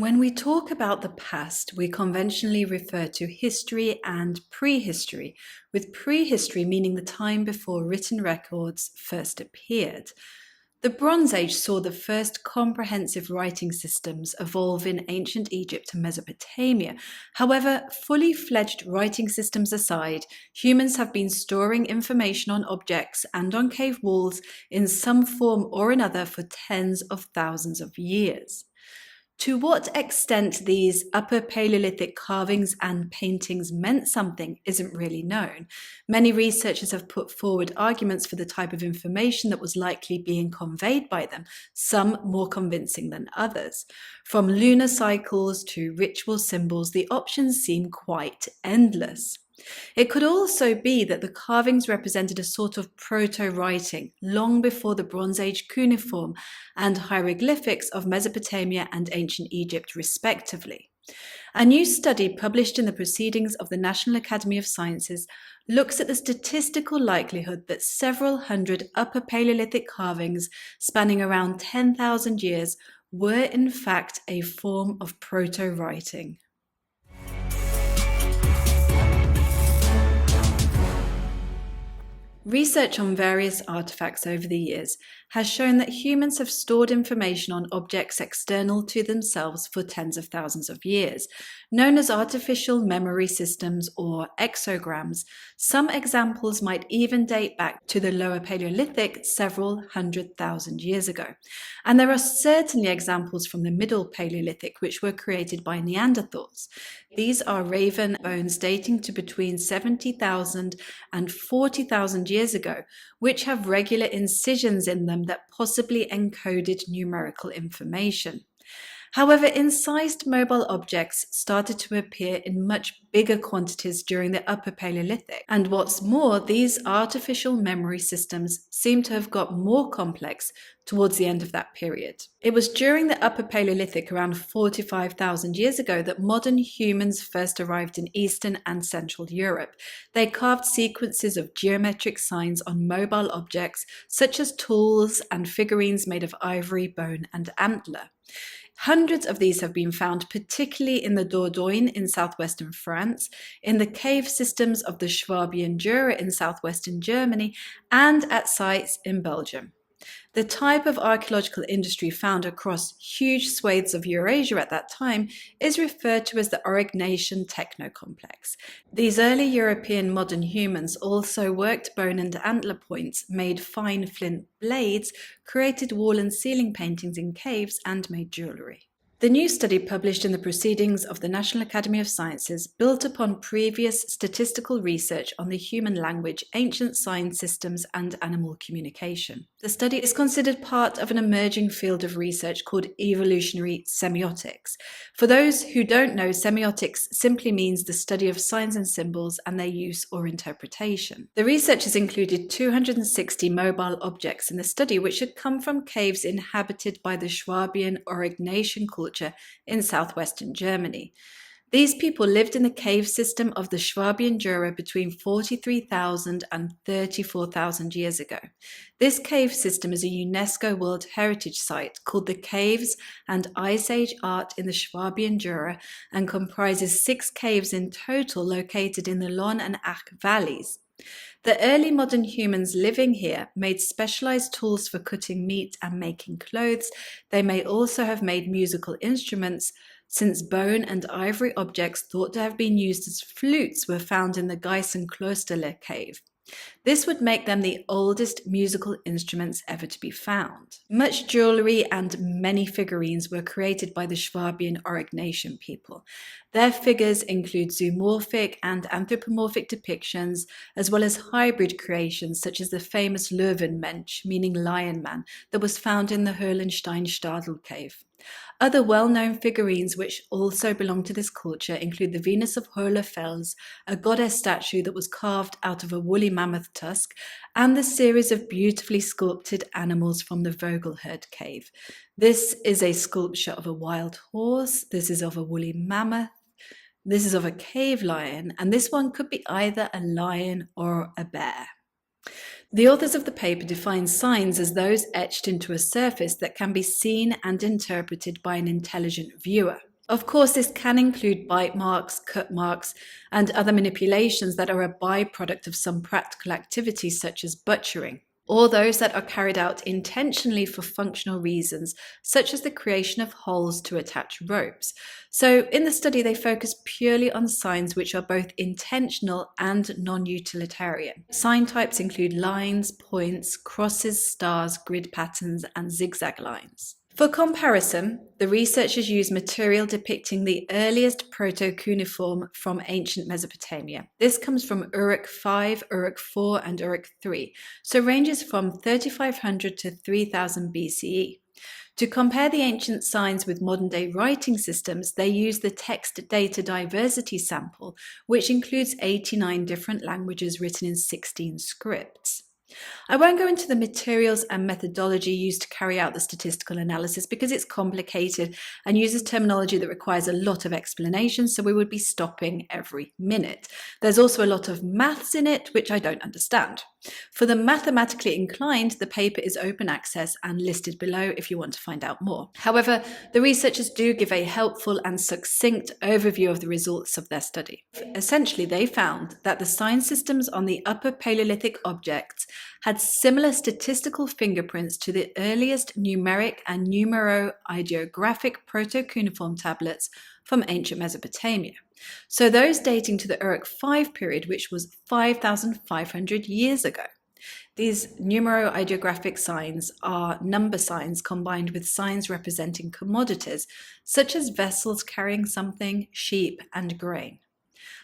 When we talk about the past, we conventionally refer to history and prehistory, with prehistory meaning the time before written records first appeared. The Bronze Age saw the first comprehensive writing systems evolve in ancient Egypt and Mesopotamia. However, fully fledged writing systems aside, humans have been storing information on objects and on cave walls in some form or another for tens of thousands of years. To what extent these Upper Paleolithic carvings and paintings meant something isn't really known. Many researchers have put forward arguments for the type of information that was likely being conveyed by them, some more convincing than others. From lunar cycles to ritual symbols, the options seem quite endless. It could also be that the carvings represented a sort of proto-writing long before the Bronze Age cuneiform and hieroglyphics of Mesopotamia and ancient Egypt, respectively. A new study published in the Proceedings of the National Academy of Sciences looks at the statistical likelihood that several hundred Upper Paleolithic carvings spanning around 10,000 years were in fact a form of proto-writing. Research on various artifacts over the years has shown that humans have stored information on objects external to themselves for tens of thousands of years, known as artificial memory systems or exograms. Some examples might even date back to the Lower Paleolithic several 100,000 years ago. And there are certainly examples from the Middle Paleolithic which were created by Neanderthals. These are raven bones dating to between 70,000 and 40,000 years ago, which have regular incisions in them that possibly encoded numerical information. However, incised mobile objects started to appear in much bigger quantities during the Upper Paleolithic, and what's more, these artificial memory systems seem to have got more complex towards the end of that period. It was during the Upper Paleolithic, around 45,000 years ago, that modern humans first arrived in Eastern and Central Europe. They carved sequences of geometric signs on mobile objects, such as tools and figurines made of ivory, bone, and antler. Hundreds of these have been found, particularly in the Dordogne in southwestern France, in the cave systems of the Swabian Jura in southwestern Germany, and at sites in Belgium. The type of archaeological industry found across huge swathes of Eurasia at that time is referred to as the Aurignacian technocomplex. These early European modern humans also worked bone and antler points, made fine flint blades, created wall and ceiling paintings in caves, and made jewellery. The new study published in the Proceedings of the National Academy of Sciences built upon previous statistical research on the human language, ancient sign systems, and animal communication. The study is considered part of an emerging field of research called evolutionary semiotics. For those who don't know, semiotics simply means the study of signs and symbols and their use or interpretation. The researchers included 260 mobile objects in the study, which had come from caves inhabited by the Swabian Aurignacian culture in southwestern Germany. These people lived in the cave system of the Swabian Jura between 43,000 and 34,000 years ago. This cave system is a UNESCO World Heritage Site called the Caves and Ice Age Art in the Swabian Jura and comprises 6 caves in total located in the Lahn and Ach valleys. The early modern humans living here made specialized tools for cutting meat and making clothes. They may also have made musical instruments, since bone and ivory objects thought to have been used as flutes were found in the Geisenklosterle cave. This would make them the oldest musical instruments ever to be found. Much jewellery and many figurines were created by the Swabian Aurignacian people. Their figures include zoomorphic and anthropomorphic depictions, as well as hybrid creations such as the famous Löwenmensch, meaning lion man, that was found in the Höhlenstein-Stadel cave. Other well-known figurines which also belong to this culture include the Venus of Hohlefels, a goddess statue that was carved out of a woolly mammoth tusk, and the series of beautifully sculpted animals from the Vogelherd cave. This is a sculpture of a wild horse, this is of a woolly mammoth, this is of a cave lion, and this one could be either a lion or a bear. The authors of the paper define signs as those etched into a surface that can be seen and interpreted by an intelligent viewer. Of course, this can include bite marks, cut marks, and other manipulations that are a byproduct of some practical activities such as butchering, or those that are carried out intentionally for functional reasons, such as the creation of holes to attach ropes. So in the study, they focus purely on signs which are both intentional and non-utilitarian. Sign types include lines, points, crosses, stars, grid patterns, and zigzag lines. For comparison, the researchers used material depicting the earliest proto-cuneiform from ancient Mesopotamia. This comes from Uruk 5, Uruk 4, and Uruk 3, so ranges from 3500 to 3000 BCE. To compare the ancient signs with modern-day writing systems, they used the text data diversity sample, which includes 89 different languages written in 16 scripts. I won't go into the materials and methodology used to carry out the statistical analysis because it's complicated and uses terminology that requires a lot of explanation, so we would be stopping every minute. There's also a lot of maths in it, which I don't understand. For the mathematically inclined, the paper is open access and listed below if you want to find out more. However, the researchers do give a helpful and succinct overview of the results of their study. Essentially, they found that the sign systems on the Upper Paleolithic objects had similar statistical fingerprints to the earliest numeric and numero-ideographic proto-cuneiform tablets from ancient Mesopotamia. So those dating to the Uruk 5 period, which was 5,500 years ago. These numero-ideographic signs are number signs combined with signs representing commodities, such as vessels carrying something, sheep, and grain.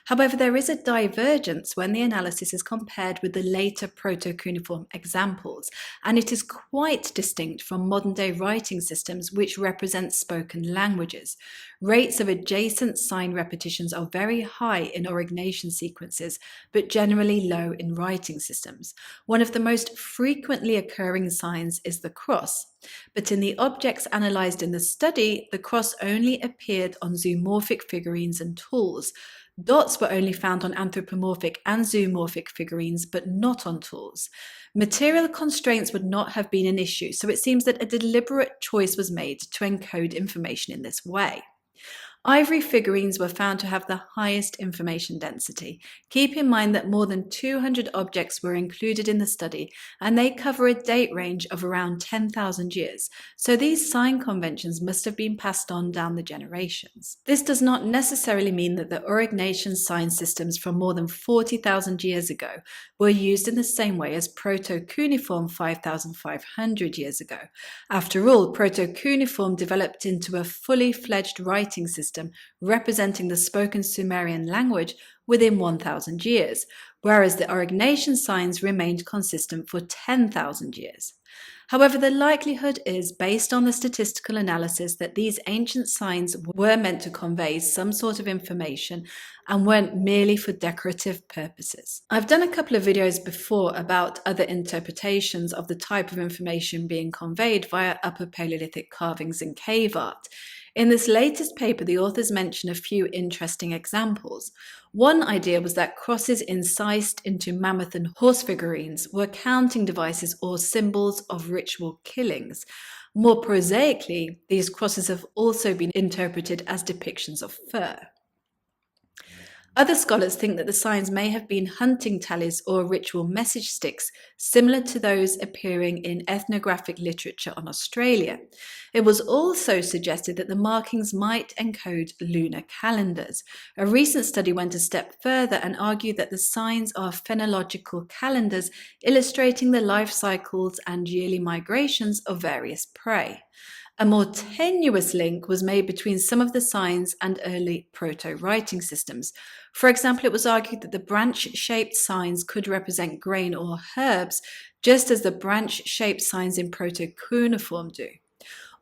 However, there is a divergence when the analysis is compared with the later proto-cuneiform examples, and it is quite distinct from modern-day writing systems which represent spoken languages. Rates of adjacent sign repetitions are very high in origination sequences, but generally low in writing systems. One of the most frequently occurring signs is the cross, but in the objects analysed in the study, the cross only appeared on zoomorphic figurines and tools. Dots were only found on anthropomorphic and zoomorphic figurines, but not on tools. Material constraints would not have been an issue, so it seems that a deliberate choice was made to encode information in this way. Ivory figurines were found to have the highest information density. Keep in mind that more than 200 objects were included in the study, and they cover a date range of around 10,000 years, so these sign conventions must have been passed on down the generations. This does not necessarily mean that the Aurignacian sign systems from more than 40,000 years ago were used in the same way as proto-cuneiform 5,500 years ago. After all, proto-cuneiform developed into a fully fledged writing system representing the spoken Sumerian language within 1,000 years, whereas the Aurignacian signs remained consistent for 10,000 years. However, the likelihood is, based on the statistical analysis, that these ancient signs were meant to convey some sort of information and weren't merely for decorative purposes. I've done a couple of videos before about other interpretations of the type of information being conveyed via Upper Paleolithic carvings and cave art. In this latest paper, the authors mention a few interesting examples. One idea was that crosses incised into mammoth and horse figurines were counting devices or symbols of ritual killings. More prosaically, these crosses have also been interpreted as depictions of fur. Other scholars think that the signs may have been hunting tallies or ritual message sticks, similar to those appearing in ethnographic literature on Australia. It was also suggested that the markings might encode lunar calendars. A recent study went a step further and argued that the signs are phenological calendars illustrating the life cycles and yearly migrations of various prey. A more tenuous link was made between some of the signs and early proto-writing systems. For example, it was argued that the branch-shaped signs could represent grain or herbs, just as the branch-shaped signs in proto-cuneiform do.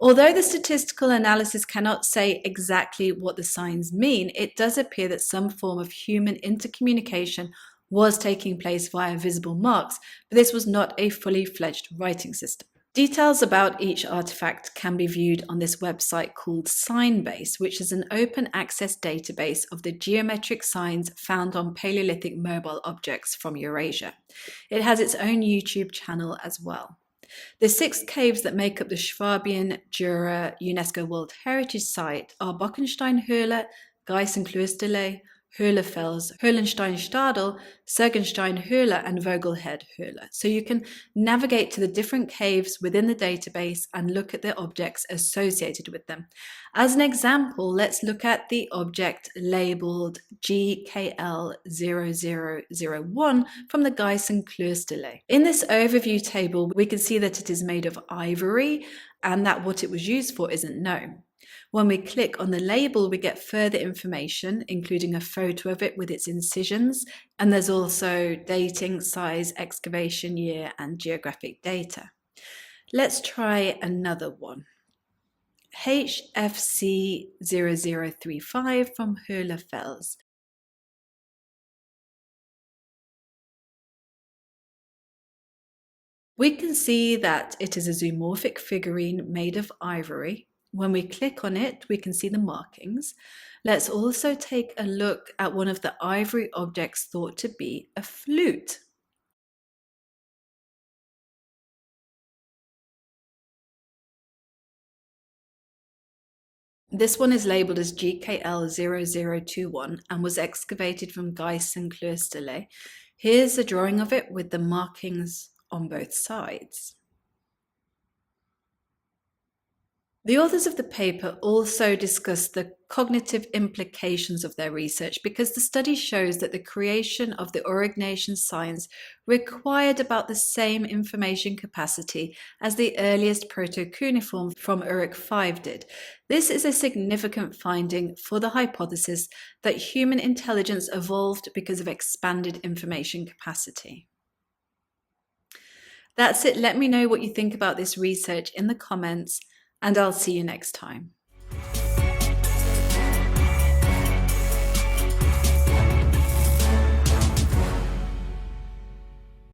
Although the statistical analysis cannot say exactly what the signs mean, it does appear that some form of human intercommunication was taking place via visible marks, but this was not a fully fledged writing system. Details about each artifact can be viewed on this website called Signbase, which is an open access database of the geometric signs found on Paleolithic mobile objects from Eurasia. It has its own YouTube channel as well. The 6 caves that make up the Schwabian Jura UNESCO World Heritage Site are Bockensteinhöhle, Geisenklösterle, Höhlefels, Höhlensteinstadel, Sergensteinhöhle, and Vogelhead-Höhle. So you can navigate to the different caves within the database and look at the objects associated with them. As an example, let's look at the object labeled GKL0001 from the Geisenklösterle. In this overview table, we can see that it is made of ivory and that what it was used for isn't known. When we click on the label, we get further information, including a photo of it with its incisions, and there's also dating, size, excavation year, and geographic data. Let's try another one. HFC0035 from Höhlefels. We can see that it is a zoomorphic figurine made of ivory. When we click on it, we can see the markings. Let's also take a look at one of the ivory objects thought to be a flute. This one is labelled as GKL0021 and was excavated from Geisenklösterle. Here's a drawing of it with the markings on both sides. The authors of the paper also discuss the cognitive implications of their research because the study shows that the creation of the Aurignacian signs required about the same information capacity as the earliest proto-cuneiform from Uruk V did. This is a significant finding for the hypothesis that human intelligence evolved because of expanded information capacity. That's it. Let me know what you think about this research in the comments, and I'll see you next time.